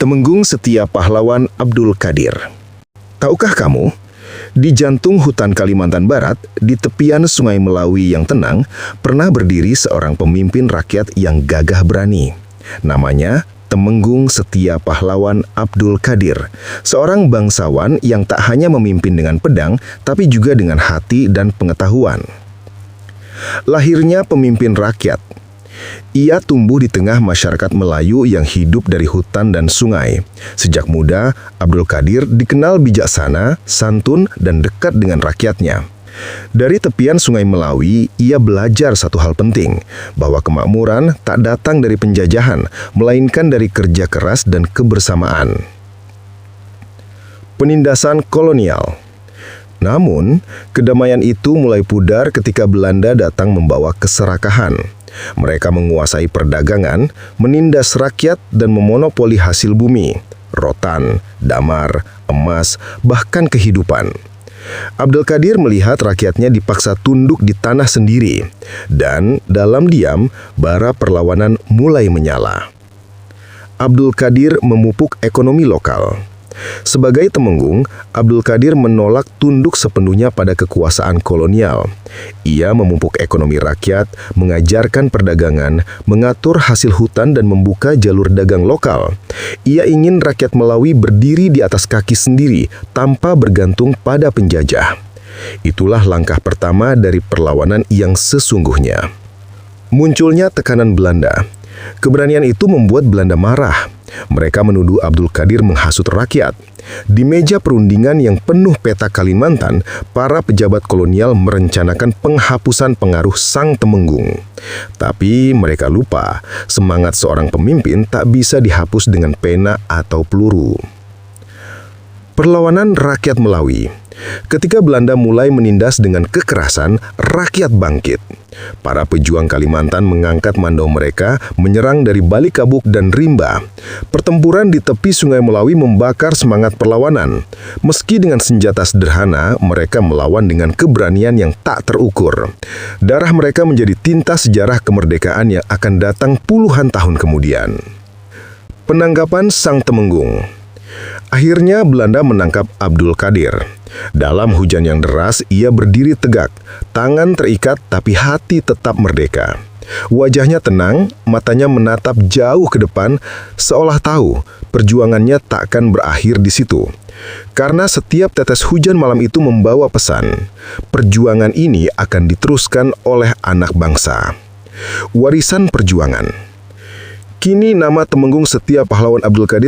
Temenggung Setia Pahlawan Abdul Qadir. Tahukah kamu, di jantung hutan Kalimantan Barat, di tepian Sungai Melawi yang tenang, pernah berdiri seorang pemimpin rakyat yang gagah berani. Namanya Temenggung Setia Pahlawan Abdul Qadir, seorang bangsawan yang tak hanya memimpin dengan pedang, tapi juga dengan hati dan pengetahuan. Lahirnya pemimpin rakyat. Ia tumbuh di tengah masyarakat Melayu yang hidup dari hutan dan sungai. Sejak muda, Abdul Qadir dikenal bijaksana, santun, dan dekat dengan rakyatnya. Dari tepian Sungai Melawi, ia belajar satu hal penting, bahwa kemakmuran tak datang dari penjajahan, melainkan dari kerja keras dan kebersamaan. Penindasan kolonial. Namun, kedamaian itu mulai pudar ketika Belanda datang membawa keserakahan. Mereka menguasai perdagangan, menindas rakyat, dan memonopoli hasil bumi, rotan, damar, emas, bahkan kehidupan. Abdul Qadir melihat rakyatnya dipaksa tunduk di tanah sendiri, dan dalam diam, bara perlawanan mulai menyala. Abdul Qadir memupuk ekonomi lokal. Sebagai Temenggung, Abdul Qadir menolak tunduk sepenuhnya pada kekuasaan kolonial. Ia memupuk ekonomi rakyat, mengajarkan perdagangan, mengatur hasil hutan dan membuka jalur dagang lokal. Ia ingin rakyat Melawi berdiri di atas kaki sendiri tanpa bergantung pada penjajah. Itulah langkah pertama dari perlawanan yang sesungguhnya. Munculnya tekanan Belanda. Keberanian itu membuat Belanda marah. Mereka menuduh Abdul Qadir menghasut rakyat. Di meja perundingan yang penuh peta Kalimantan, para pejabat kolonial merencanakan penghapusan pengaruh Sang Temenggung. Tapi mereka lupa, semangat seorang pemimpin tak bisa dihapus dengan pena atau peluru. Perlawanan rakyat Melawi. Ketika Belanda mulai menindas dengan kekerasan, rakyat bangkit. Para pejuang Kalimantan mengangkat mandau mereka, menyerang dari Balikabuk dan Rimba. Pertempuran di tepi Sungai Melawi membakar semangat perlawanan. Meski dengan senjata sederhana, mereka melawan dengan keberanian yang tak terukur. Darah mereka menjadi tinta sejarah kemerdekaan yang akan datang puluhan tahun kemudian. Penangkapan Sang Temenggung. Akhirnya Belanda menangkap Abdul Qadir. Dalam hujan yang deras, ia berdiri tegak, tangan terikat tapi hati tetap merdeka. Wajahnya tenang, matanya menatap jauh ke depan, seolah tahu perjuangannya takkan berakhir di situ. Karena setiap tetes hujan malam itu membawa pesan, perjuangan ini akan diteruskan oleh anak bangsa. Warisan perjuangan. Kini nama Temenggung Setia Pahlawan Abdul Qadir